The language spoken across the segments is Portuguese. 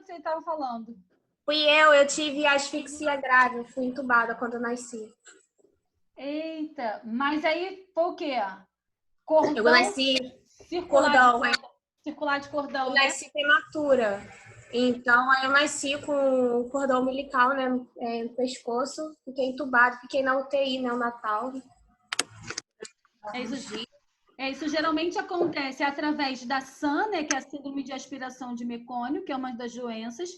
você estava falando? Fui eu tive asfixia grave, fui entubada quando eu nasci. Eita, mas aí foi o quê? Eu Cordão nasci circular cordão, circular de eu cordão, né? nasci prematura. Então, aí eu nasci com o cordão umbilical, né, no pescoço, fiquei entubada, fiquei na UTI neonatal. Isso geralmente acontece através da SAN, né, que é a síndrome de aspiração de mecônio, que é uma das doenças,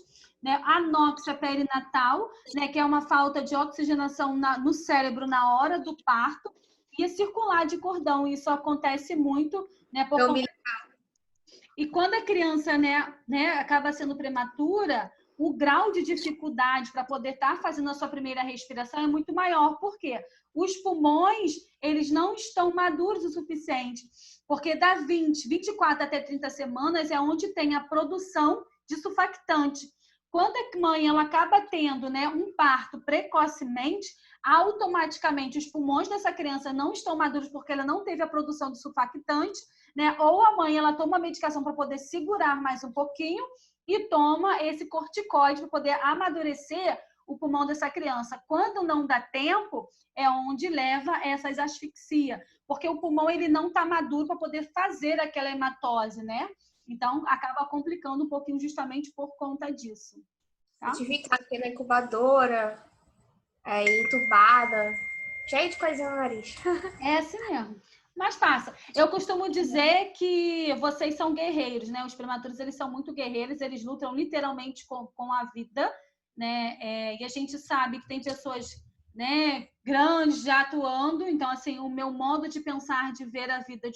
né, anóxia perinatal, né, que é uma falta de oxigenação no cérebro na hora do parto, e a circular de cordão. Isso acontece muito, né, por conta... E quando a criança, né, acaba sendo prematura, o grau de dificuldade para poder estar fazendo a sua primeira respiração é muito maior. Por quê? Os pulmões, eles não estão maduros o suficiente, porque da 24 até 30 semanas é onde tem a produção de surfactante. Quando a mãe ela acaba tendo, né, um parto precocemente, automaticamente os pulmões dessa criança não estão maduros porque ela não teve a produção de surfactante, né? Ou a mãe ela toma medicação para poder segurar mais um pouquinho e toma esse corticoide para poder amadurecer o pulmão dessa criança. Quando não dá tempo, é onde leva essas asfixias, porque o pulmão ele não está maduro para poder fazer aquela hematose, né? Então, acaba complicando um pouquinho justamente por conta disso. Tá? Eu tive que ficar na incubadora, entubada, cheio de coisinha no nariz. É assim mesmo. Mas passa. Eu costumo dizer que vocês são guerreiros, né? Os prematuros, eles são muito guerreiros, eles lutam literalmente com a vida, né? E a gente sabe que tem pessoas, né, grandes já atuando. Então, assim, o meu modo de pensar, de ver a vida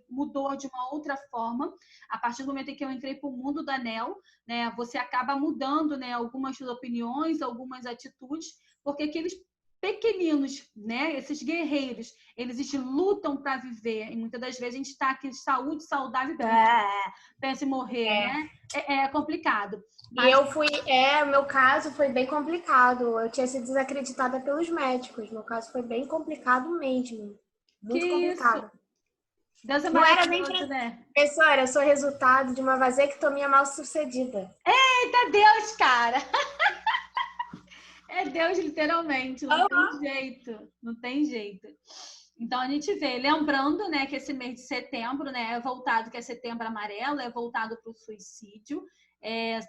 mudou de uma outra forma. A partir do momento em que eu entrei para o mundo da NEL, né? Você acaba mudando, né, algumas opiniões, algumas atitudes, porque aqueles pequeninos, né? Esses guerreiros, eles lutam para viver. E muitas das vezes a gente está aqui saúde, saudável, pensa em morrer, né? É complicado. Mas... E o meu caso foi bem complicado. Eu tinha sido desacreditada pelos médicos. Meu caso foi bem complicado mesmo. Muito complicado. Isso? Deus é Não era nem né? Professora, eu sou resultado de uma vasectomia mal sucedida. Eita Deus, cara! É Deus, literalmente. Não tem jeito. Não tem jeito. Então, a gente vê, lembrando, né, que esse mês de setembro, né, é voltado, que é setembro amarelo, é voltado para o suicídio.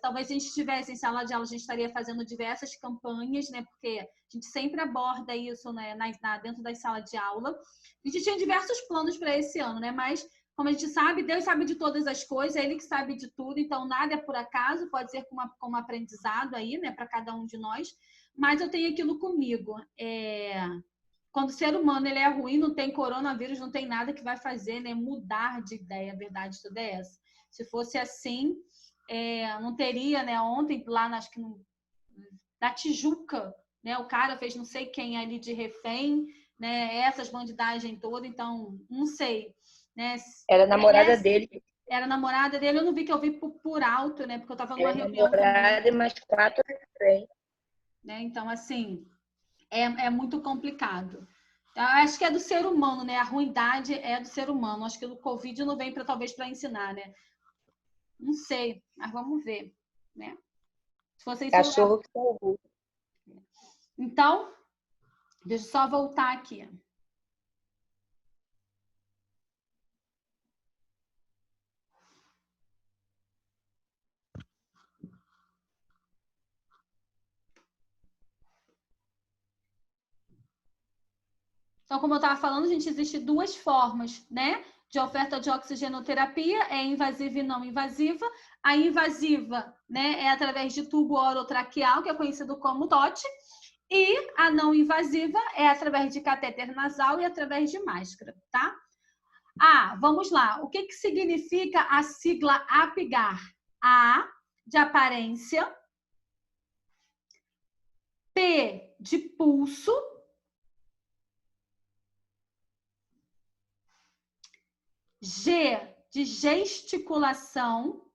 Talvez se a gente estivesse em sala de aula, a gente estaria fazendo diversas campanhas, né, porque a gente sempre aborda isso, né, dentro da sala de aula. A gente tinha diversos planos para esse ano, né, mas, como a gente sabe, Deus sabe de todas as coisas, é Ele que sabe de tudo, então nada é por acaso, pode ser como aprendizado aí, né, para cada um de nós, mas eu tenho aquilo comigo, quando o ser humano ele é ruim, não tem coronavírus, não tem nada que vai fazer, né, mudar de ideia, a verdade toda é essa. Se fosse assim, não teria, né, ontem lá, acho que na Tijuca, né, o cara fez não sei quem ali de refém, né, essas bandidagens todas, então, não sei. Né, era a namorada dele. Era a namorada dele, eu não vi, que eu vi por alto, né, porque eu estava numa reunião namorada também. E mais 4 refém. Né, então, assim, é muito complicado. Eu acho que é do ser humano, né? A ruindade é do ser humano. Acho que o Covid não vem talvez para ensinar, né? Não sei, mas vamos ver, né? Se fosse Cachorro que salvou. Então, deixa eu só voltar aqui. Então, como eu estava falando, gente, existe duas formas, né, de oferta de oxigenoterapia, é invasiva e não invasiva. A invasiva, né, é através de tubo orotraqueal, que é conhecido como TOT, e a não invasiva é através de catéter nasal e através de máscara, tá? Vamos lá. O que significa a sigla APGAR? A, de aparência, P, de pulso, G, de gesticulação,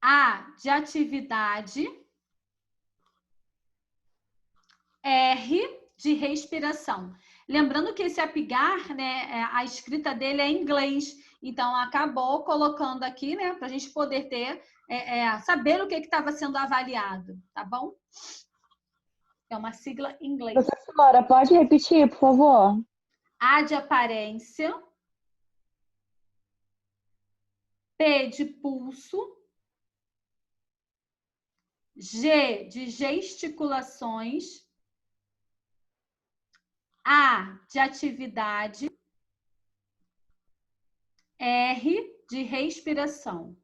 A, de atividade, R, de respiração. Lembrando que esse APGAR, né, a escrita dele é em inglês, Então, acabou colocando aqui, né, para a gente poder ter, saber o que estava sendo avaliado, tá bom? É uma sigla em inglês. Professora, pode repetir, por favor? A de aparência, P de pulso, G de gesticulações, A de atividade, R de respiração.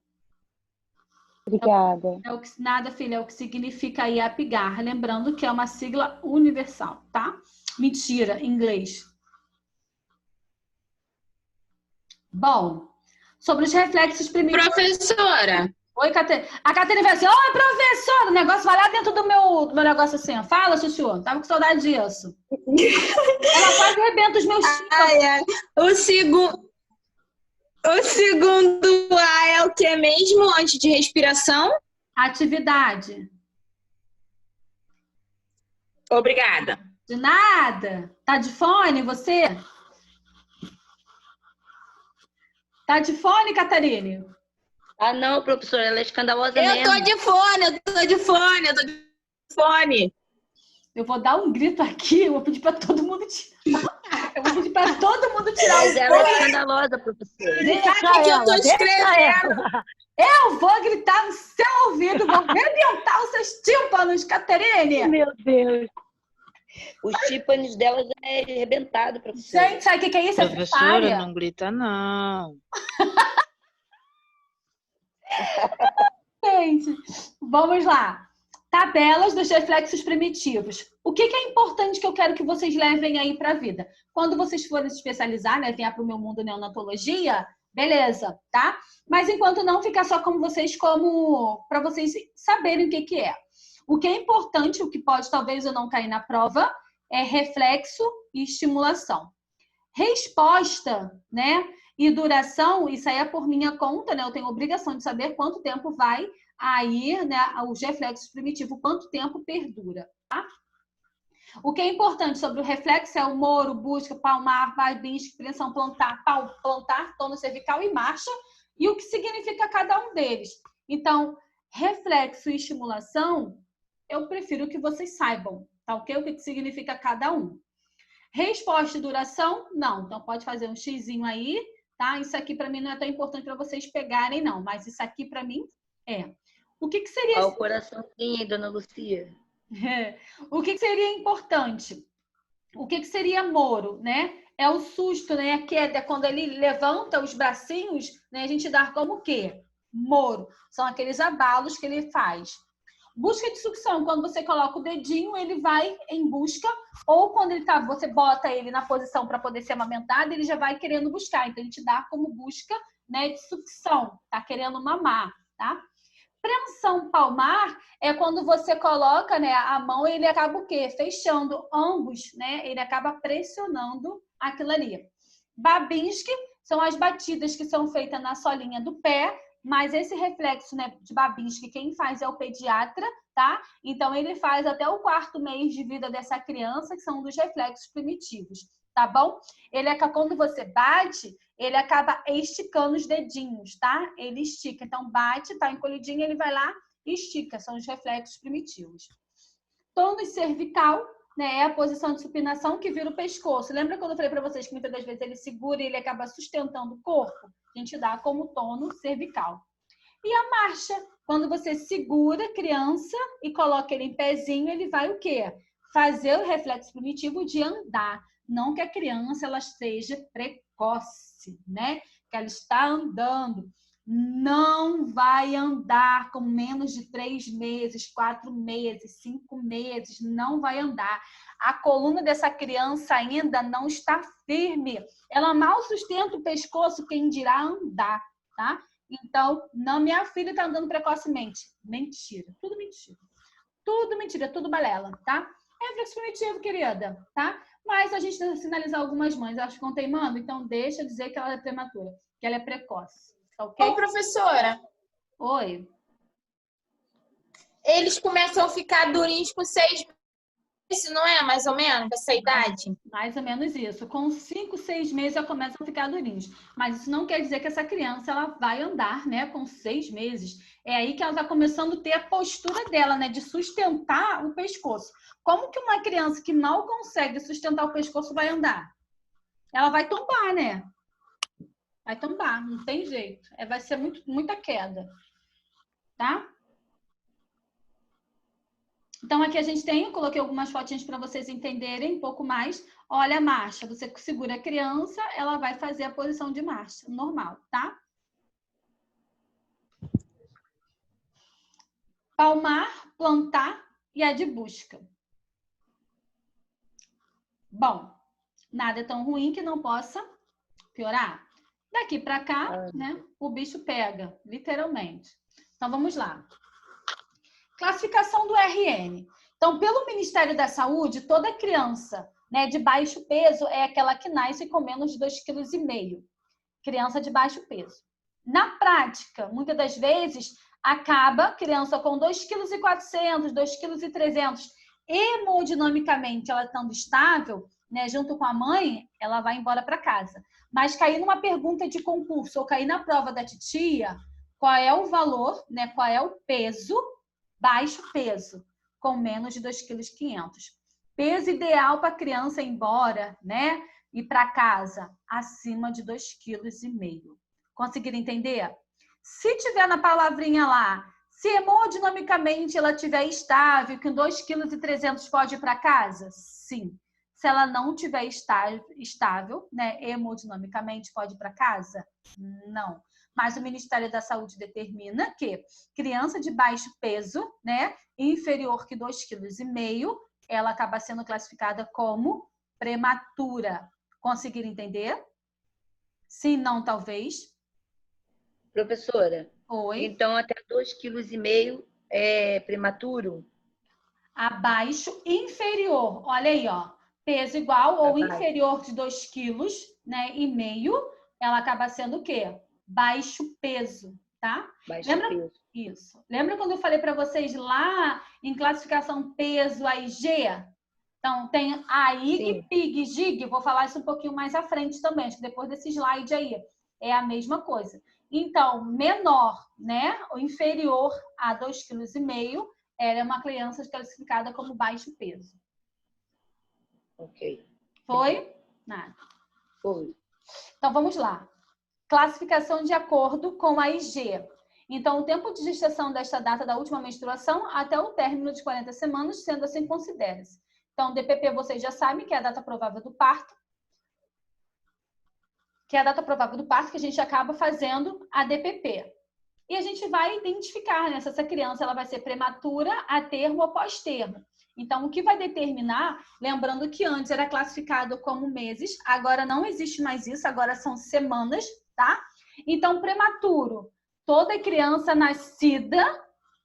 Obrigada. Nada, filha, é o que significa aí APGAR. Lembrando que é uma sigla universal, tá? Mentira, em inglês. Bom, sobre os reflexos primitivos. Professora, Oi, Caterina. A Caterina vai assim, oi, professora, o negócio vai lá dentro do meu negócio assim. Fala, Chuchu, tava com saudade disso. Ela quase arrebenta os meus o segundo A é o que mesmo antes de respiração? Atividade. Obrigada. De nada. Tá de fone, você? Tá de fone, Catarine? Ah, não, professora, ela é escandalosa Eu mesmo. tô de fone. Eu vou dar um grito aqui, eu vou pedir para todo mundo tirar. Eu vou pedir para todo mundo tirar Mas o ela é fone. escandalosa, professora. Sabe que eu tô escrevendo. Eu vou gritar no seu ouvido, vou arrebentar os seus tímpanos, Caterine. Meu Deus. Os tímpanos dela já é arrebentado, professora. Gente, sabe o que é isso? É Professora, falha. não grita, não. Gente, vamos lá. Tabelas dos reflexos primitivos. O que é importante que eu quero que vocês levem aí para a vida? Quando vocês forem se especializar, né, vier para o meu mundo neonatologia, beleza, tá? Mas enquanto não, ficar só como vocês, como para vocês saberem o que é. O que é importante, o que pode talvez eu não cair na prova, é reflexo e estimulação. Resposta, né? E duração, isso aí é por minha conta, né? Eu tenho obrigação de saber quanto tempo vai aí, né? Os reflexos primitivos, quanto tempo perdura, tá? O que é importante sobre o reflexo é o moro, busca, palmar, Babinski, pressão plantar, tônus cervical e marcha, e o que significa cada um deles. Então, reflexo e estimulação, eu prefiro que vocês saibam, tá ok? O que significa cada um. Resposta e duração, não. Então, pode fazer um xizinho aí, tá? Isso aqui, para mim, não é tão importante para vocês pegarem, não. Mas isso aqui, para mim, é. O que seria... Ó, o coraçãozinho, dona Lucia. O que seria importante? O que seria moro, né? É o susto, né? A queda, quando ele levanta os bracinhos, né? A gente dá como o quê? Moro. São aqueles abalos que ele faz. Busca de sucção, quando você coloca o dedinho, ele vai em busca, ou quando ele tá, você bota ele na posição para poder ser amamentado, ele já vai querendo buscar. Então, a gente dá como busca, né, de sucção, tá querendo mamar, tá? Preensão palmar é quando você coloca, né, a mão e ele acaba o quê? Fechando ambos, né? Ele acaba pressionando aquilo ali. Babinski são as batidas que são feitas na solinha do pé, mas esse reflexo, né, de Babinski, quem faz é o pediatra, tá? Então, ele faz até o 4º mês de vida dessa criança, que são dos reflexos primitivos, tá bom? Ele é que quando você bate, ele acaba esticando os dedinhos, tá? Ele estica. Então, bate, tá encolhidinho, ele vai lá e estica. São os reflexos primitivos. Tônus cervical, né? É a posição de supinação que vira o pescoço. Lembra quando eu falei para vocês que muitas das vezes ele segura e ele acaba sustentando o corpo? A gente dá como tônus cervical. E a marcha, quando você segura a criança e coloca ele em pezinho, ele vai o quê? Fazer o reflexo primitivo de andar. Não que a criança ela seja precoce, né? Que ela está andando. Não vai andar com menos de 3 meses, 4 meses, 5 meses. Não vai andar. A coluna dessa criança ainda não está firme. Ela mal sustenta o pescoço, quem dirá andar, tá? Então, não, minha filha está andando precocemente. Mentira. Tudo mentira. Tudo mentira, tudo balela, tá? É reflexo primitivo, querida, tá? Mas a gente tem que sinalizar algumas mães. Elas ficam teimando, então deixa eu dizer que ela é prematura, que ela é precoce. Tá ok? Ô, professora, Oi. eles começam a ficar durinhos com 6 isso, não é? Mais ou menos, essa idade? Mais ou menos isso. Com 5, 6 meses já começam a ficar durinhos. Mas isso não quer dizer que essa criança ela vai andar, né, com 6 meses. É aí que ela está começando a ter a postura dela, né, de sustentar o pescoço. Como que uma criança que mal consegue sustentar o pescoço vai andar? Ela vai tombar, né? Vai tombar, não tem jeito. Vai ser muita queda, tá? Então, aqui a gente tem, eu coloquei algumas fotinhas para vocês entenderem um pouco mais. Olha a marcha, você segura a criança, ela vai fazer a posição de marcha, normal, tá? Palmar, plantar e a de busca. Bom, nada é tão ruim que não possa piorar. Daqui para cá, né, o bicho pega, literalmente. Então, vamos lá. Classificação do RN. Então, pelo Ministério da Saúde, toda criança, né, de baixo peso é aquela que nasce com menos de 2,5 kg. Criança de baixo peso. Na prática, muitas das vezes, acaba criança com 2,4 kg, 2,3 kg. Hemodinamicamente, ela estando estável, né, junto com a mãe, ela vai embora para casa. Mas cair numa pergunta de concurso ou cair na prova da titia, qual é o valor, né, qual é o peso, baixo peso, com menos de 2,5 kg. Peso ideal para a criança ir embora, né, ir para casa, acima de 2,5 kg. Conseguiram entender? Se tiver na palavrinha lá, se hemodinamicamente ela estiver estável, com 2,3 kg pode ir para casa? Sim. Se ela não estiver estável, né, hemodinamicamente, pode ir para casa? Não. Mas o Ministério da Saúde determina que criança de baixo peso, né, inferior que 2,5 kg, ela acaba sendo classificada como prematura. Conseguiram entender? Sim, não, talvez. Professora, Oi. então até 2,5 kg é prematuro? Abaixo, inferior. Olha aí, ó. Peso igual ou inferior de 2,5 kg, né, e meio, ela acaba sendo o quê? Baixo peso, tá? Baixo Lembra? peso. Isso. Lembra quando eu falei para vocês lá em classificação peso AIG? Então, tem AIG, PIG, GIG. Vou falar isso um pouquinho mais à frente também, acho que depois desse slide aí. É a mesma coisa. Então, menor, né, ou inferior a 2,5 kg, ela é uma criança classificada como baixo peso. Ok. Foi? Nada. Foi. Então, vamos lá. Classificação de acordo com a IG. Então, o tempo de gestação desta data da última menstruação até o término de 40 semanas, sendo assim, considera-se. Então, DPP vocês já sabem que é a data provável do parto. Que é a data provável do parto que a gente acaba fazendo a DPP. E a gente vai identificar, né, se essa criança ela vai ser prematura, a termo ou pós-termo. Então, o que vai determinar, lembrando que antes era classificado como meses, agora não existe mais isso, agora são semanas, tá? Então, prematuro, toda criança nascida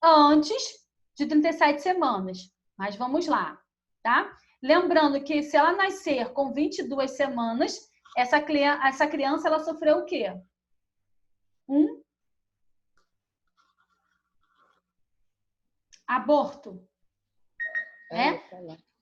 antes de 37 semanas. Mas vamos lá, tá? Lembrando que se ela nascer com 22 semanas, essa criança ela sofreu o quê? Aborto. Né?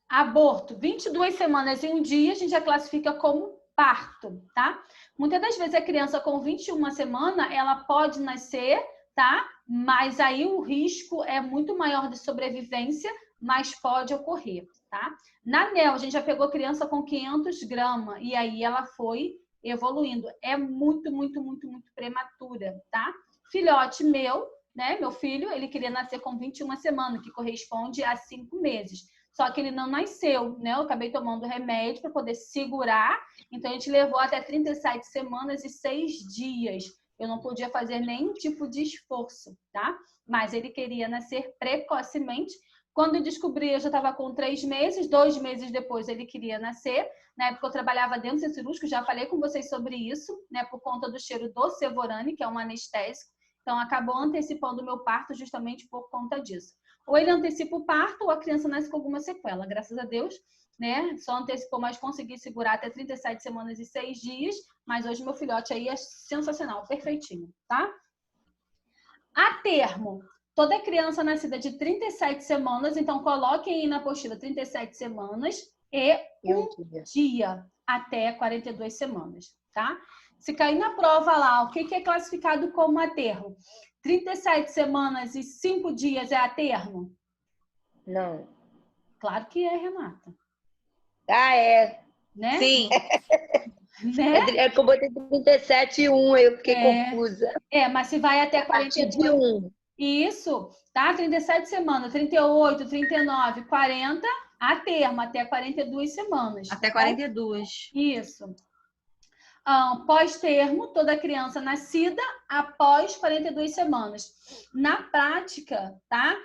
Aborto. 22 semanas e um dia a gente já classifica como parto, tá? Muitas das vezes a criança com 21 semanas, ela pode nascer, tá? Mas aí o risco é muito maior de sobrevivência, mas pode ocorrer, tá? Na NEL, a gente já pegou criança com 500 gramas e aí ela foi evoluindo. É muito, muito, muito, muito prematura, tá? Filhote meu, né? Meu filho, ele queria nascer com 21 semanas, que corresponde a 5 meses. Só que ele não nasceu, né? Eu acabei tomando remédio para poder segurar. Então, a gente levou até 37 semanas e 6 dias. Eu não podia fazer nenhum tipo de esforço, tá? Mas ele queria nascer precocemente. Quando eu descobri, eu já estava com 3 meses. 2 meses depois, ele queria nascer. Na época, eu trabalhava dentro do centro cirúrgico. Já falei com vocês sobre isso, né? Por conta do cheiro do Sevorane, que é um anestésico. Então, acabou antecipando o meu parto justamente por conta disso. Ou ele antecipa o parto, ou a criança nasce com alguma sequela. Graças a Deus, né? Só antecipou, mas consegui segurar até 37 semanas e 6 dias. Mas hoje meu filhote aí é sensacional, perfeitinho, tá? A termo. Toda criança nascida de 37 semanas, então coloquem aí na apostila 37 semanas e um dia até 42 semanas, tá? Se cair na prova lá, o que é classificado como aterro? 37 semanas e 5 dias é aterro? Não. Claro que é, Renata. Ah, é. Né? Sim. Né? É que eu botei 37 e 1, eu fiquei confusa. Mas se vai até A partir 42... de 1. Isso, tá? 37 semanas, 38, 39, 40, a termo, até 42 semanas. Até tá? 42. Isso. Pós-termo, toda criança nascida após 42 semanas. Na prática, tá?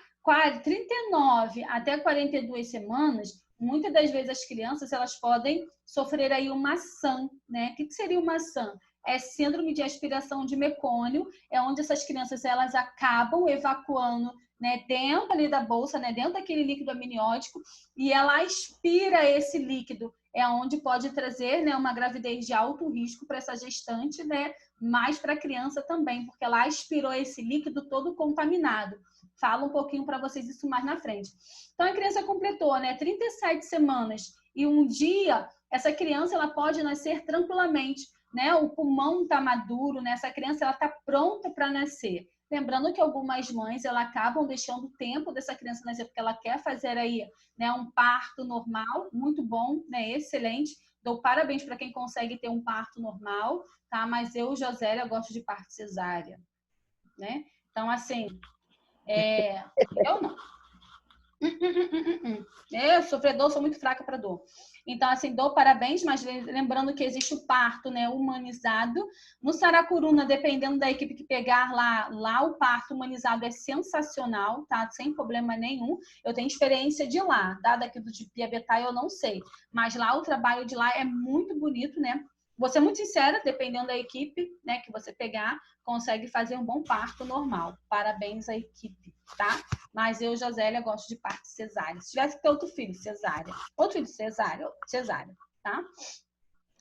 39 até 42 semanas, muitas das vezes as crianças elas podem sofrer aí uma SAM, né? O que seria uma SAM? É síndrome de aspiração de mecônio, é onde essas crianças elas acabam evacuando, né, dentro ali da bolsa, né, dentro daquele líquido amniótico, e ela aspira esse líquido, é onde pode trazer, né, uma gravidez de alto risco para essa gestante, né, mas para a criança também, porque ela aspirou esse líquido todo contaminado. Falo um pouquinho para vocês isso mais na frente. Então a criança completou, né, 37 semanas e um dia, essa criança ela pode nascer tranquilamente, né? O pulmão está maduro, né? Essa criança ela está pronta para nascer. Lembrando que algumas mães ela acabam deixando o tempo dessa criança nascer porque ela quer fazer aí, né, um parto normal, muito bom, né? Excelente. Dou parabéns para quem consegue ter um parto normal, tá? Mas eu, Josélia, gosto de parto cesárea, né? Então assim, eu não. Eu, sofredor, sou muito fraca para dor. Então, assim, dou parabéns, mas lembrando que existe o parto, né, humanizado. No Saracuruna, dependendo da equipe que pegar lá o parto humanizado é sensacional, tá? Sem problema nenhum. Eu tenho experiência de lá, tá? Daqui do de Piabetá eu não sei. Mas lá, o trabalho de lá é muito bonito, né? Vou ser muito sincera, dependendo da equipe, né, que você pegar, consegue fazer um bom parto normal. Parabéns à equipe, tá? Mas eu, Josélia, gosto de parto cesárea. Se tivesse que ter outro filho, cesárea. Outro filho, cesárea, tá?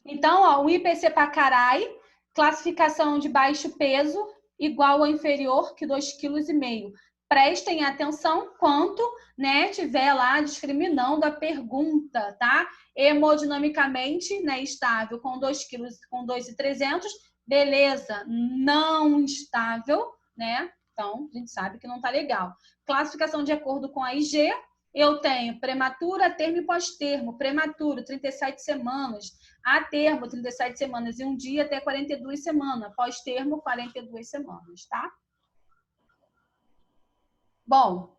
Então, ó, o IPC Pacaraí, classificação de baixo peso, igual ou inferior que 2,5 kg. Prestem atenção quanto, né, tiver lá discriminando a pergunta, tá? Hemodinamicamente, né, estável com 2 kg, com 2,300, beleza, não estável, né? Então, a gente sabe que não tá legal. Classificação de acordo com a IG, eu tenho prematura, termo e pós-termo. Prematuro, 37 semanas. A termo, 37 semanas e um dia até 42 semanas. Pós-termo, 42 semanas, tá? Bom,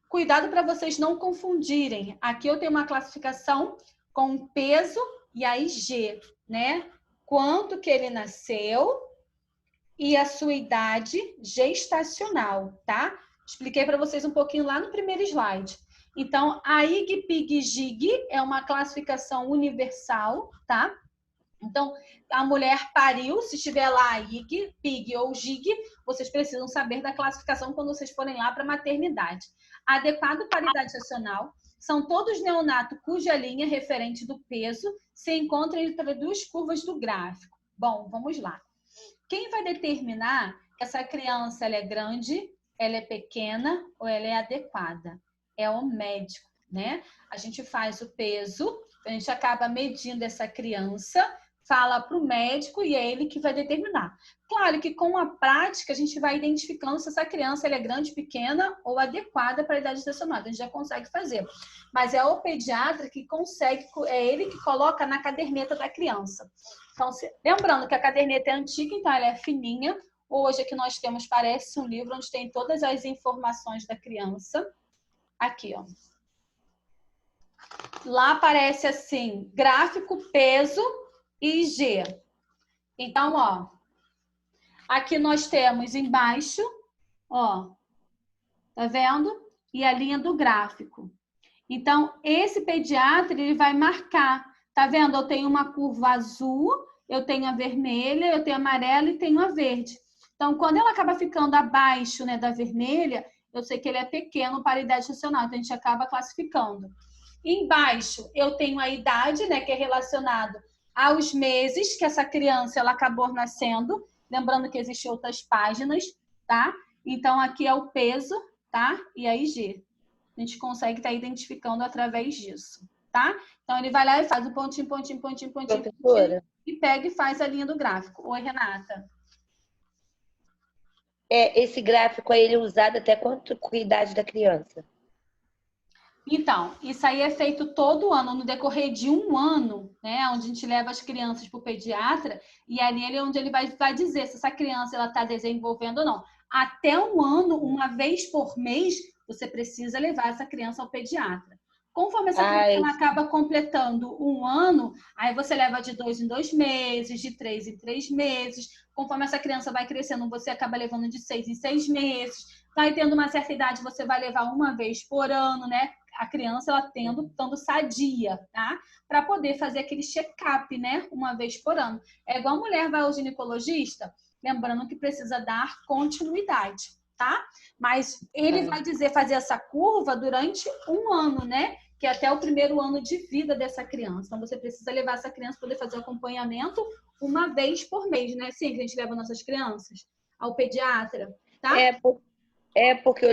cuidado para vocês não confundirem. Aqui eu tenho uma classificação com peso e a IG, né? Quanto que ele nasceu e a sua idade gestacional, tá? Expliquei para vocês um pouquinho lá no primeiro slide. Então, a IG-PIG-GIG é uma classificação universal, tá? Então, a mulher pariu, se estiver lá IG, PIG ou GIG, vocês precisam saber da classificação quando vocês forem lá para a maternidade. Adequado para a idade gestacional são todos neonatos cuja linha referente do peso se encontra entre duas curvas do gráfico. Bom, vamos lá. Quem vai determinar que essa criança ela é grande, ela é pequena ou ela é adequada? É o médico, né? A gente faz o peso, a gente acaba medindo essa criança, fala para o médico e é ele que vai determinar. Claro que com a prática a gente vai identificando se essa criança ela é grande, pequena ou adequada para a idade gestacional. A gente já consegue fazer. Mas é o pediatra que consegue, é ele que coloca na caderneta da criança. Então, lembrando que a caderneta é antiga, então ela é fininha. Hoje aqui nós temos, parece um livro onde tem todas as informações da criança. Aqui, ó. Lá aparece assim, gráfico, peso e IG. Então, ó, aqui nós temos embaixo, ó, tá vendo? E a linha do gráfico. Então, esse pediatra, ele vai marcar, tá vendo? Eu tenho uma curva azul, eu tenho a vermelha, eu tenho a amarela e tenho a verde. Então, quando ela acaba ficando abaixo, né, da vermelha, eu sei que ele é pequeno para a idade gestacional, então a gente acaba classificando. Embaixo, eu tenho a idade, né, que é relacionado aos meses que essa criança ela acabou nascendo. Lembrando que existem outras páginas, tá? Então, aqui é o peso, tá? E a IG. A gente consegue estar identificando através disso, tá? Então, ele vai lá e faz o pontinho, Professora, e pega e faz a linha do gráfico. Oi, Renata. esse gráfico aí, ele é usado até quanto com a idade da criança? Então, isso aí é feito todo ano, no decorrer de um ano, né? Onde a gente leva as crianças para o pediatra e ali é onde ele vai dizer se essa criança está desenvolvendo ou não. Até um ano, uma vez por mês, você precisa levar essa criança ao pediatra. Conforme essa criança ela acaba completando um ano, aí você leva de 2 em 2 meses, de 3 em 3 meses. Conforme essa criança vai crescendo, você acaba levando de 6 em 6 meses. Vai tendo uma certa idade, você vai levar uma vez por ano, né? A criança, ela estando sadia, tá? Para poder fazer aquele check-up, né? Uma vez por ano. É igual a mulher vai ao ginecologista, lembrando que precisa dar continuidade, tá? Mas ele vai dizer fazer essa curva durante um ano, né? Que é até o primeiro ano de vida dessa criança. Então, você precisa levar essa criança para poder fazer o acompanhamento uma vez por mês, né? Sim, que a gente leva nossas crianças ao pediatra, tá? Porque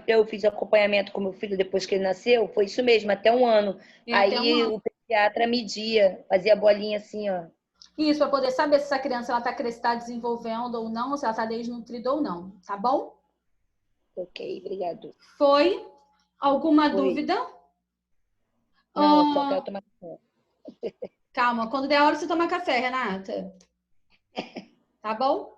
eu fiz acompanhamento com meu filho depois que ele nasceu, foi isso mesmo, até um ano. Aí o pediatra media, fazia bolinha assim, ó. Isso, para poder saber se essa criança ela está desenvolvendo ou não, se ela está desnutrida ou não, tá bom? Ok, obrigado. Foi? Alguma dúvida? Não, só quero tomar café. Calma, quando der a hora você toma café, Renata. Tá bom?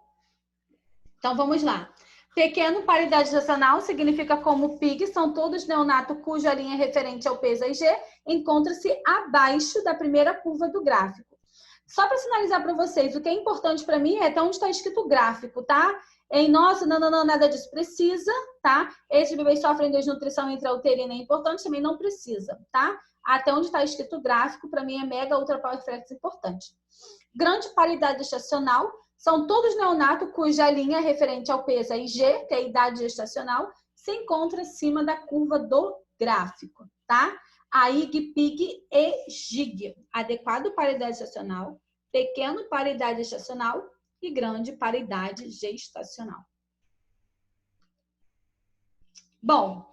Então vamos lá. Pequeno paridade gestacional significa como PIG, são todos neonatos cuja linha referente ao peso IG encontra-se abaixo da primeira curva do gráfico. Só para sinalizar para vocês, o que é importante para mim é até onde está escrito gráfico, tá? Em nossa, não, nada disso precisa, tá? Esses bebês sofrem desnutrição intrauterina, é importante, também não precisa, tá? Até onde está escrito gráfico, para mim é mega ultra power flex importante. Grande paridade gestacional são todos neonatos cuja linha referente ao peso IG, que é a idade gestacional, se encontra acima da curva do gráfico, tá? A IG, PIG e GIG. Adequado paridade gestacional, pequeno paridade gestacional e grande paridade gestacional. Bom,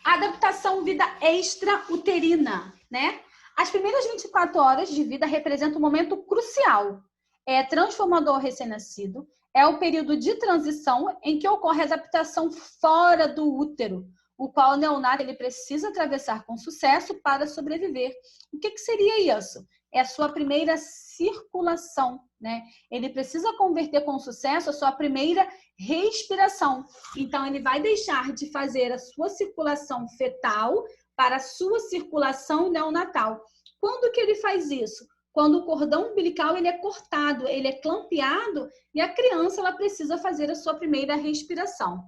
adaptação vida extrauterina, né? As primeiras 24 horas de vida representam um momento crucial. É transformador recém-nascido, é o período de transição em que ocorre a adaptação fora do útero, o qual o neonato ele precisa atravessar com sucesso para sobreviver. O que seria isso? É a sua primeira circulação, né? Ele precisa converter com sucesso a sua primeira respiração. Então, ele vai deixar de fazer a sua circulação fetal para a sua circulação neonatal. Quando que ele faz isso? Quando o cordão umbilical ele é cortado, ele é clampeado e a criança ela precisa fazer a sua primeira respiração.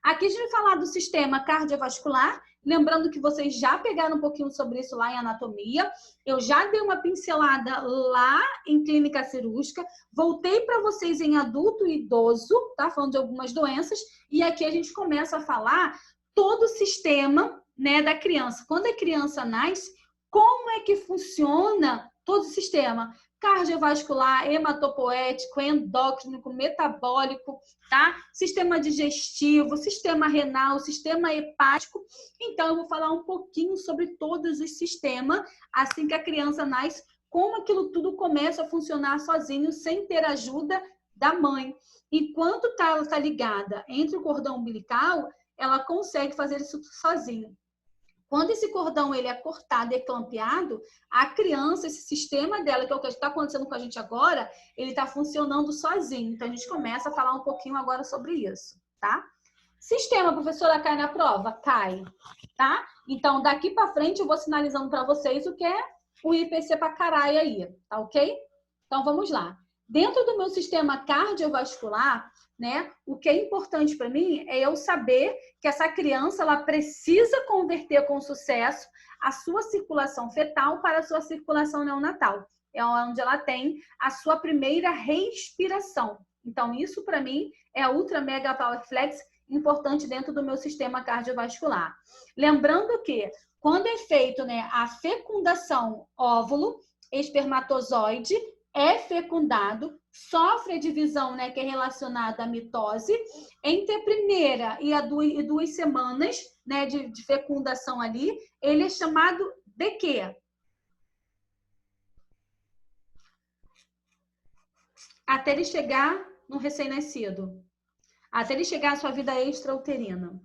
Aqui a gente vai falar do sistema cardiovascular, lembrando que vocês já pegaram um pouquinho sobre isso lá em anatomia. Eu já dei uma pincelada lá em clínica cirúrgica, voltei para vocês em adulto e idoso, tá? Falando de algumas doenças, e aqui a gente começa a falar todo o sistema, né, da criança. Quando a criança nasce, como é que funciona todo o sistema cardiovascular, hematopoético, endócrino, metabólico, tá? Sistema digestivo, sistema renal, sistema hepático. Então, eu vou falar um pouquinho sobre todos os sistemas, assim que a criança nasce, como aquilo tudo começa a funcionar sozinho, sem ter ajuda da mãe. Enquanto ela está ligada entre o cordão umbilical, ela consegue fazer isso sozinha. Quando esse cordão ele é cortado e clampeado, a criança, esse sistema dela, que é o que está acontecendo com a gente agora, ele está funcionando sozinho. Então, a gente começa a falar um pouquinho agora sobre isso, tá? Sistema, professora, cai na prova? Cai, tá? Então, daqui para frente, eu vou sinalizando para vocês o que é o IPC para caralho aí, tá ok? Então, vamos lá. Dentro do meu sistema cardiovascular, né, o que é importante para mim é eu saber que essa criança ela precisa converter com sucesso a sua circulação fetal para a sua circulação neonatal. É onde ela tem a sua primeira respiração. Então, isso para mim é ultra mega power flex importante dentro do meu sistema cardiovascular. Lembrando que quando é feito, né, a fecundação óvulo, espermatozoide é fecundado, sofre a divisão, né, que é relacionada à mitose. Entre a primeira e 2 semanas, né, de fecundação ali, ele é chamado de quê? Até ele chegar no recém-nascido. Até ele chegar à sua vida extrauterina.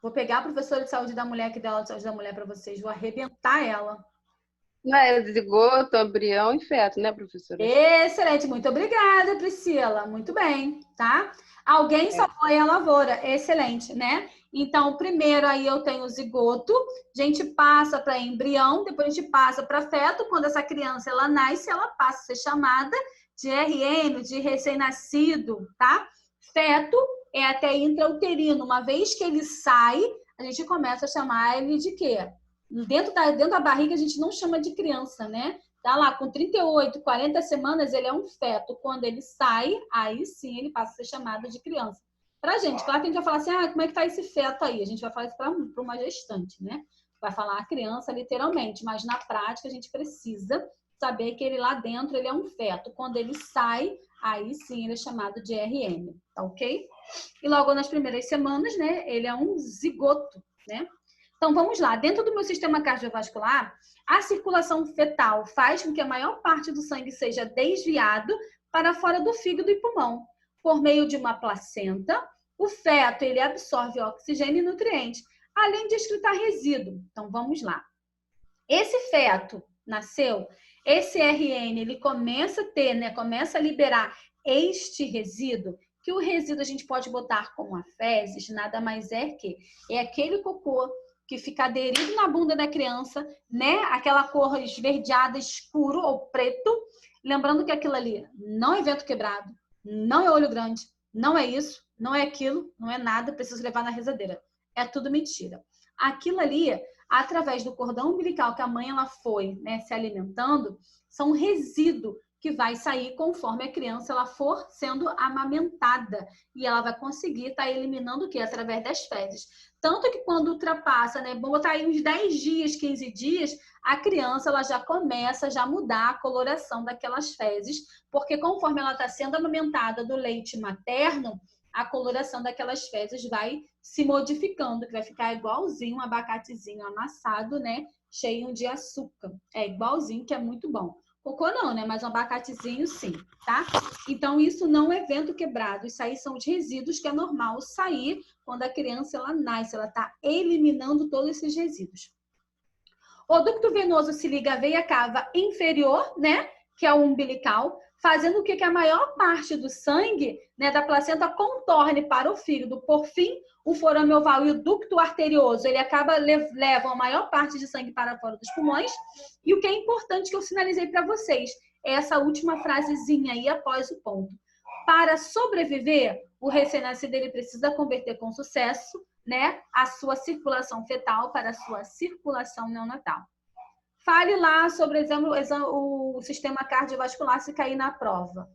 Vou pegar a professora de saúde da mulher, que dá aula de saúde da mulher para vocês. Vou arrebentar ela. Não é zigoto, embrião e feto, né, professora? Excelente. Muito obrigada, Priscila. Muito bem, tá? Alguém salvou aí a lavoura. Excelente, né? Então, primeiro aí eu tenho o zigoto. A gente passa para embrião, depois a gente passa para feto. Quando essa criança ela nasce, ela passa a ser chamada de RN, de recém-nascido, tá? Feto é até intrauterino. Uma vez que ele sai, a gente começa a chamar ele de quê? Dentro da barriga a gente não chama de criança, né? Tá lá, com 38, 40 semanas ele é um feto. Quando ele sai, aí sim ele passa a ser chamado de criança. Pra gente, claro que a gente vai falar assim, como é que tá esse feto aí? A gente vai falar isso para uma gestante, né? Vai falar a criança literalmente, mas na prática a gente precisa saber que ele lá dentro ele é um feto. Quando ele sai, aí sim ele é chamado de RN, tá ok? E logo nas primeiras semanas, né, ele é um zigoto, né? Então vamos lá, dentro do meu sistema cardiovascular, a circulação fetal faz com que a maior parte do sangue seja desviado para fora do fígado e pulmão. Por meio de uma placenta, o feto ele absorve oxigênio e nutrientes, além de excretar resíduo. Então vamos lá. Esse feto nasceu, esse RN ele começa a ter, né, começa a liberar este resíduo, que o resíduo a gente pode botar como a fezes, nada mais é que é aquele cocô que fica aderido na bunda da criança, né? Aquela cor esverdeada, escuro ou preto. Lembrando que aquilo ali não é vento quebrado, não é olho grande, não é isso, não é aquilo, não é nada, preciso levar na rezadeira. É tudo mentira. Aquilo ali, através do cordão umbilical que a mãe ela foi, né, se alimentando, são resíduo que vai sair conforme a criança ela for sendo amamentada. E ela vai conseguir estar eliminando o quê? Através das fezes. Tanto que quando ultrapassa, né, vamos botar aí uns 10 dias, 15 dias, a criança ela já começa a mudar a coloração daquelas fezes, porque conforme ela está sendo amamentada do leite materno, a coloração daquelas fezes vai se modificando, que vai ficar igualzinho um abacatezinho amassado, né, cheio de açúcar. É igualzinho, que é muito bom. Cocô não, né? Mas um abacatezinho sim, tá? Então, isso não é vento quebrado. Isso aí são os resíduos que é normal sair quando a criança ela nasce. Ela tá eliminando todos esses resíduos. O ducto venoso se liga à veia cava inferior, né? Que é o umbilical, fazendo com que a maior parte do sangue, né, da placenta contorne para o fígado. Por fim, o forame oval e o ducto arterioso, ele levam a maior parte de sangue para fora dos pulmões. E o que é importante que eu sinalizei para vocês, é essa última frasezinha aí após o ponto. Para sobreviver, o recém-nascido ele precisa converter com sucesso, né, a sua circulação fetal para a sua circulação neonatal. Fale lá sobre o sistema cardiovascular se cair na prova.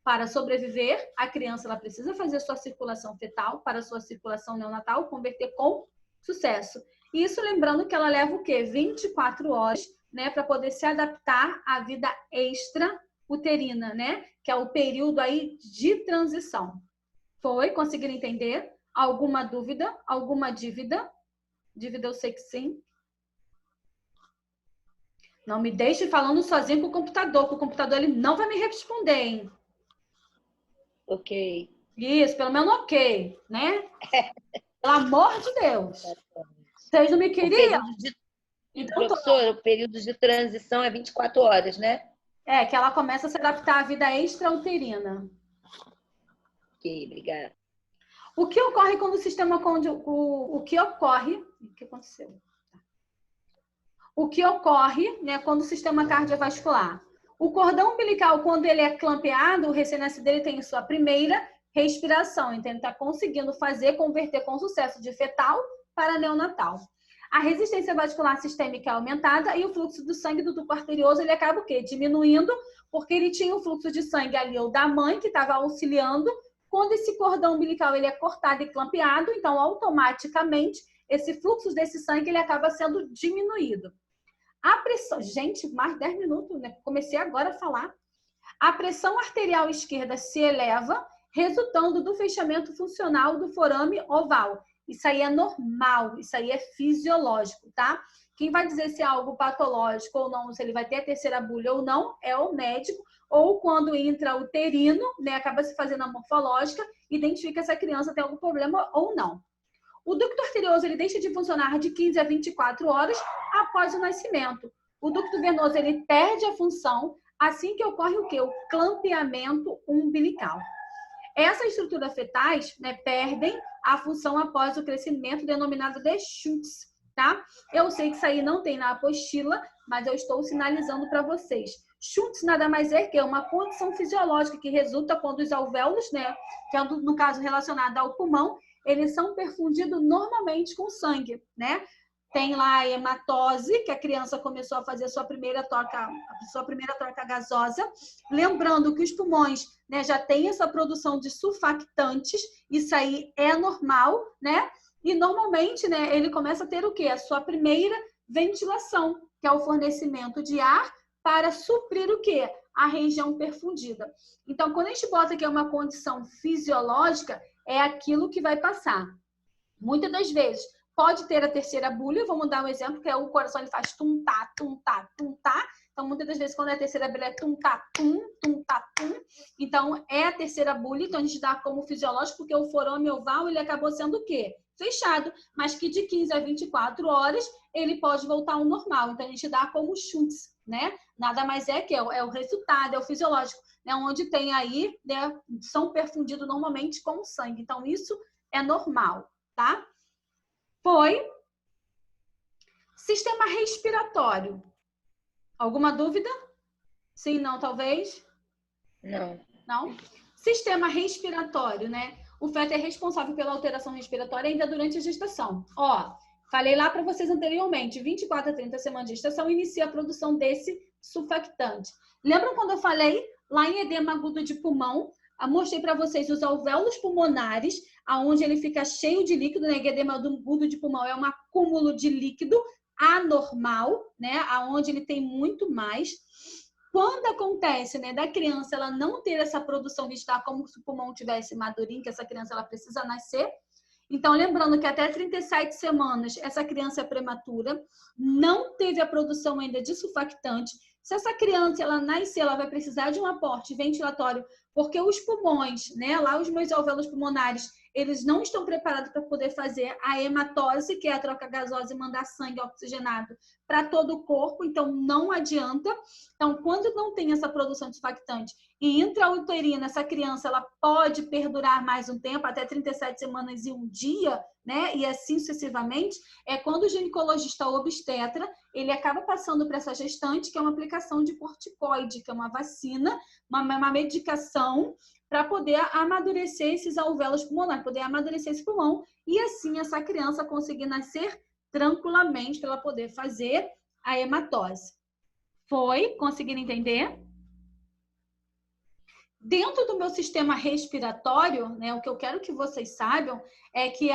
Para sobreviver, a criança ela precisa fazer sua circulação fetal para sua circulação neonatal, converter com sucesso. Isso lembrando que ela leva o quê? 24 horas, né, para poder se adaptar à vida extrauterina, né? Que é o período aí de transição. Foi? Conseguiram entender? Alguma dúvida? Alguma dívida? Dívida eu sei que sim. Não me deixe falando sozinho com o computador, que o computador ele não vai me responder, hein? Ok. Isso, pelo menos ok, né? Pelo amor de Deus. Vocês não me queriam? Então, professora, o período de transição é 24 horas, né? É, que ela começa a se adaptar à vida extrauterina. Ok, obrigada. O que ocorre quando o sistema o que ocorre? O que aconteceu? O que ocorre, né, quando o sistema cardiovascular? O cordão umbilical, quando ele é clampeado, o recém-nascido ele tem sua primeira respiração. Então, ele está conseguindo converter com sucesso de fetal para neonatal. A resistência vascular sistêmica é aumentada e o fluxo do sangue do ducto arterioso ele acaba o quê? Diminuindo, porque ele tinha o fluxo de sangue ali, ou da mãe, que estava auxiliando. Quando esse cordão umbilical ele é cortado e clampeado, então, automaticamente, esse fluxo desse sangue ele acaba sendo diminuído. A pressão, gente, mais 10 minutos, né? Comecei agora a falar. A pressão arterial esquerda se eleva, resultando do fechamento funcional do forame oval. Isso aí é normal, isso aí é fisiológico, tá? Quem vai dizer se é algo patológico ou não, se ele vai ter a terceira bulha ou não, é o médico, ou quando intrauterino, né, acaba se fazendo a morfológica, identifica se a criança tem algum problema ou não. O ducto arterioso ele deixa de funcionar de 15 a 24 horas após o nascimento. O ducto venoso ele perde a função assim que ocorre o quê? O clampeamento umbilical. Essas estruturas fetais, né, perdem a função após o crescimento, denominado de Schultz, tá? Eu sei que isso aí não tem na apostila, mas eu estou sinalizando para vocês. Schultz nada mais é que uma condição fisiológica que resulta quando os alvéolos, né, que é no caso relacionado ao pulmão, eles são perfundidos normalmente com sangue, né? Tem lá a hematose, que a criança começou a fazer a sua primeira troca gasosa. Lembrando que os pulmões, né, já têm essa produção de surfactantes, isso aí é normal, né? E normalmente, né, ele começa a ter o quê? A sua primeira ventilação, que é o fornecimento de ar para suprir o quê? A região perfundida. Então, quando a gente bota que é uma condição fisiológica, é aquilo que vai passar. Muitas das vezes, pode ter a terceira bulha, vamos dar um exemplo, que é o coração ele faz tum-tá, tum-tá, tum-tá. Então, muitas das vezes, quando é a terceira bulha, é tum-tá, tum, tum-tá, tum. Então, é a terceira bulha, então a gente dá como fisiológico, porque o forame oval, ele acabou sendo o quê? Fechado, mas que de 15 a 24 horas, ele pode voltar ao normal. Então, a gente dá como Schultz, né? Nada mais é que é o resultado, é o fisiológico, né? Onde tem aí, né, são perfundidos normalmente com sangue. Então, isso é normal, tá? Foi sistema respiratório. Alguma dúvida? Sim, não, talvez? Não. Não? Sistema respiratório, né? O feto é responsável pela alteração respiratória ainda durante a gestação. Ó, falei lá para vocês anteriormente, 24 a 30 semanas de gestação inicia a produção desse surfactante. Lembram quando eu falei lá em edema agudo de pulmão? Mostrei para vocês os alvéolos pulmonares, aonde ele fica cheio de líquido, né? Edema agudo de pulmão é um acúmulo de líquido anormal, né? Aonde ele tem muito mais. Quando acontece, né, da criança ela não ter essa produção de estar como se o pulmão tivesse madurinho, que essa criança ela precisa nascer. Então, lembrando que até 37 semanas essa criança é prematura, não teve a produção ainda de surfactante. Se essa criança ela nascer, ela vai precisar de um aporte ventilatório, porque os pulmões, né, lá os meus alvéolos pulmonares, eles não estão preparados para poder fazer a hematose, que é a troca gasosa e mandar sangue oxigenado para todo o corpo, então não adianta. Então, quando não tem essa produção de surfactante e intrauterina, essa criança ela pode perdurar mais um tempo, até 37 semanas e um dia, né? E assim sucessivamente, é quando o ginecologista obstetra, ele acaba passando para essa gestante, que é uma aplicação de corticoide, que é uma vacina, uma medicação para poder amadurecer esses alvéolos pulmonares, poder amadurecer esse pulmão e assim essa criança conseguir nascer tranquilamente para ela poder fazer a hematose. Foi? Conseguiram entender? Dentro do meu sistema respiratório, né, o que eu quero que vocês saibam é que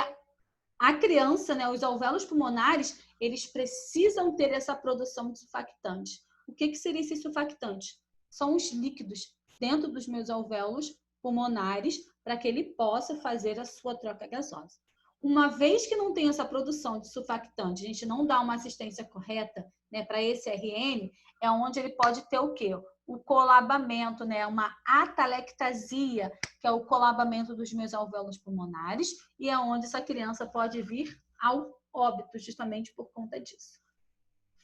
a criança, né, os alvéolos pulmonares, eles precisam ter essa produção de surfactante. O que seria esse surfactante? São os líquidos dentro dos meus alvéolos pulmonares para que ele possa fazer a sua troca gasosa. Uma vez que não tem essa produção de surfactante, a gente não dá uma assistência correta, né, para esse RN, é onde ele pode ter o quê? O colabamento, né, uma atalectasia, que é o colabamento dos meus alvéolos pulmonares, e é onde essa criança pode vir ao óbito, justamente por conta disso.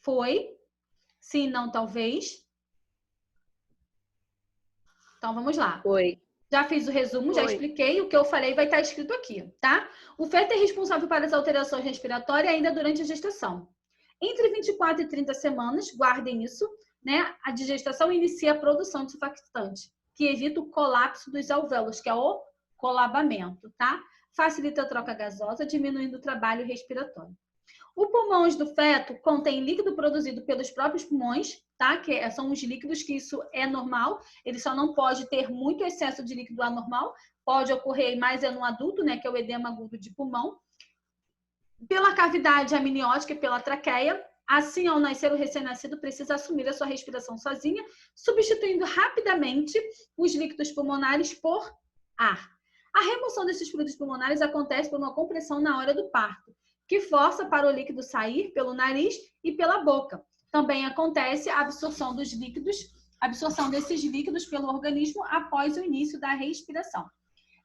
Foi? Sim, não, talvez? Então, vamos lá. Foi. Já fiz o resumo, já expliquei. O que eu falei vai estar escrito aqui, tá? O feto é responsável por as alterações respiratórias ainda durante a gestação. Entre 24 e 30 semanas, guardem isso, né? A digestação inicia a produção de surfactante, que evita o colapso dos alvéolos, que é o colabamento, tá? Facilita a troca gasosa, diminuindo o trabalho respiratório. O pulmões do feto contém líquido produzido pelos próprios pulmões, tá? Que são os líquidos que isso é normal. Ele só não pode ter muito excesso de líquido anormal. Pode ocorrer mais no adulto, né? Que é o edema agudo de pulmão. Pela cavidade amniótica e pela traqueia. Assim, ao nascer, o recém-nascido precisa assumir a sua respiração sozinha, substituindo rapidamente os líquidos pulmonares por ar. A remoção desses fluidos pulmonares acontece por uma compressão na hora do parto, que força para o líquido sair pelo nariz e pela boca. Também acontece a absorção desses líquidos pelo organismo após o início da respiração.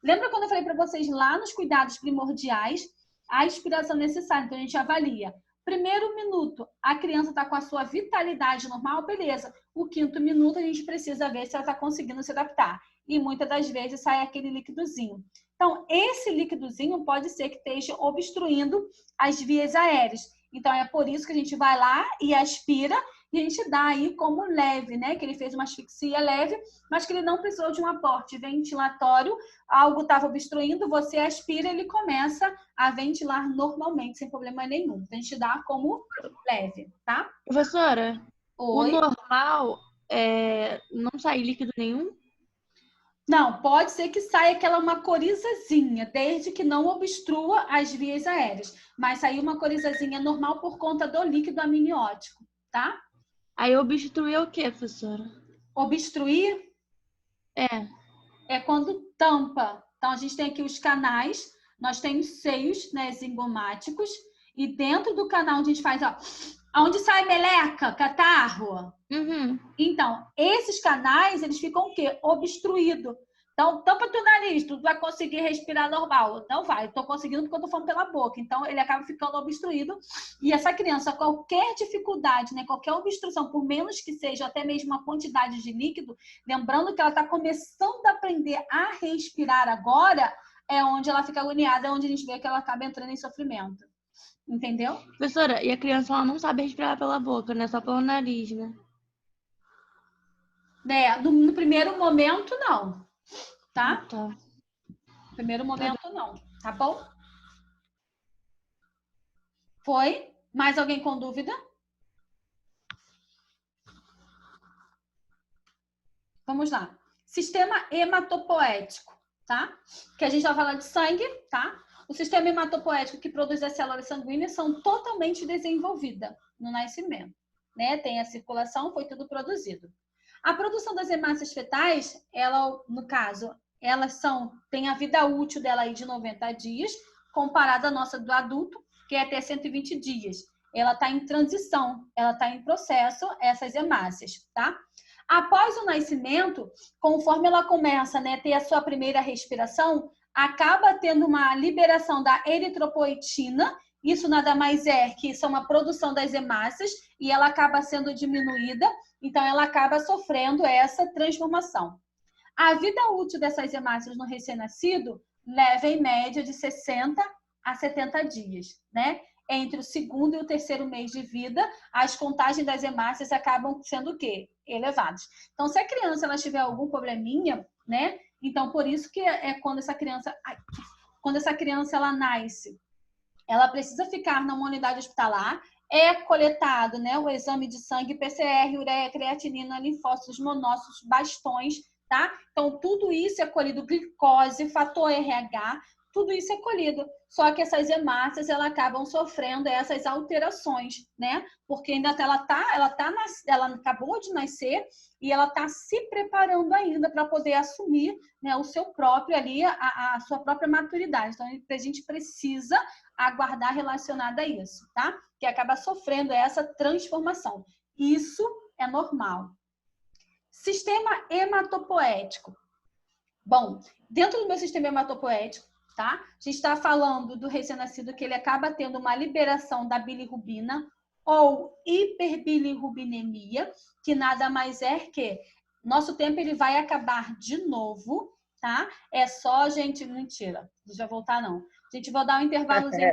Lembra quando eu falei para vocês lá nos cuidados primordiais, a expiração necessária? Então, a gente avalia. Primeiro minuto, a criança está com a sua vitalidade normal, beleza. O quinto minuto, a gente precisa ver se ela está conseguindo se adaptar. E muitas das vezes sai aquele líquidozinho. Então, esse líquidozinho pode ser que esteja obstruindo as vias aéreas. Então, é por isso que a gente vai lá e aspira, e a gente dá aí como leve, né? Que ele fez uma asfixia leve, mas que ele não precisou de um aporte ventilatório, algo estava obstruindo, você aspira, ele começa a ventilar normalmente, sem problema nenhum. A gente dá como leve, tá? Professora, Oi? o normal é não sair líquido nenhum? Não, pode ser que saia uma corizazinha, desde que não obstrua as vias aéreas. Mas sair uma corizazinha normal por conta do líquido amniótico, tá? Aí obstruir é o quê, professora? Obstruir é quando tampa. Então, a gente tem aqui os canais, nós temos seios, né, zigomáticos, e dentro do canal onde a gente faz, ó, onde sai meleca, catarro. Uhum. Então, esses canais, eles ficam o quê? Obstruído. Então, tampa teu nariz, tu vai conseguir respirar normal. Não vai, eu tô conseguindo porque eu tô falando pela boca. Então, ele acaba ficando obstruído. E essa criança, qualquer dificuldade, né, qualquer obstrução, por menos que seja até mesmo uma quantidade de líquido, lembrando que ela está começando a aprender a respirar agora, é onde ela fica agoniada, é onde a gente vê que ela acaba entrando em sofrimento. Entendeu? Professora, e a criança ela não sabe respirar pela boca, né? Só pelo nariz, né? Né? No primeiro momento, não. Tá? Tá. No primeiro momento, não. Tá bom? Foi? Mais alguém com dúvida? Vamos lá. Sistema hematopoético, tá? Que a gente vai falar de sangue, tá? O sistema hematopoético que produz as células sanguíneas são totalmente desenvolvidas no nascimento, né? Tem a circulação, foi tudo produzido. A produção das hemácias fetais, ela, no caso, tem a vida útil dela aí de 90 dias, comparada à nossa do adulto, que é até 120 dias. Ela está em transição, ela está em processo, essas hemácias, tá? Após o nascimento, conforme ela começa, né, a ter a sua primeira respiração, acaba tendo uma liberação da eritropoetina. Isso nada mais é que são uma produção das hemácias e ela acaba sendo diminuída, então ela acaba sofrendo essa transformação. A vida útil dessas hemácias no recém-nascido leva em média de 60 a 70 dias, né? Entre o segundo e o terceiro mês de vida, as contagens das hemácias acabam sendo o quê? Elevadas. Então, se a criança ela tiver algum probleminha, né? Então, por isso que é quando essa criança ela nasce, ela precisa ficar numa unidade hospitalar, é coletado, né, o exame de sangue, PCR, ureia, creatinina, linfócitos, monócitos, bastões, tá? Então, tudo isso é colhido, glicose, fator RH, tudo isso é colhido. Só que essas hemácias, elas acabam sofrendo essas alterações, né? Porque ainda ela acabou de nascer e ela está se preparando ainda para poder assumir, né, o seu próprio ali, a sua própria maturidade. Então, a gente precisa aguardar relacionada a isso, tá? Que acaba sofrendo essa transformação. Isso é normal. Sistema hematopoético. Bom, dentro do meu sistema hematopoético, tá? A gente está falando do recém-nascido que ele acaba tendo uma liberação da bilirrubina ou hiperbilirrubinemia, que nada mais é que nosso tempo ele vai acabar de novo, tá? É só, gente, mentira, não vai voltar não. Gente, vou dar um intervalozinho,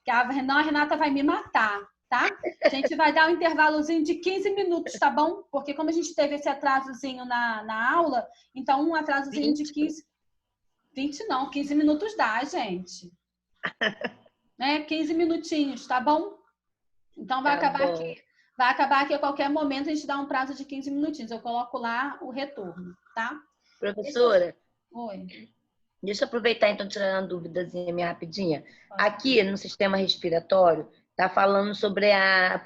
que a Renata vai me matar, tá? A gente vai dar um intervalozinho de 15 minutos, tá bom? Porque como a gente teve esse atrasozinho na aula, então um atrasozinho de 15 minutos dá, gente. Né? 15 minutinhos, tá bom? Então vai acabar aqui. Vai acabar aqui a qualquer momento, a gente dá um prazo de 15 minutinhos. Eu coloco lá o retorno, tá? Professora, Oi. deixa eu aproveitar então, tirando uma duvidazinha minha rapidinha. Aqui no sistema respiratório, Tá falando sobre a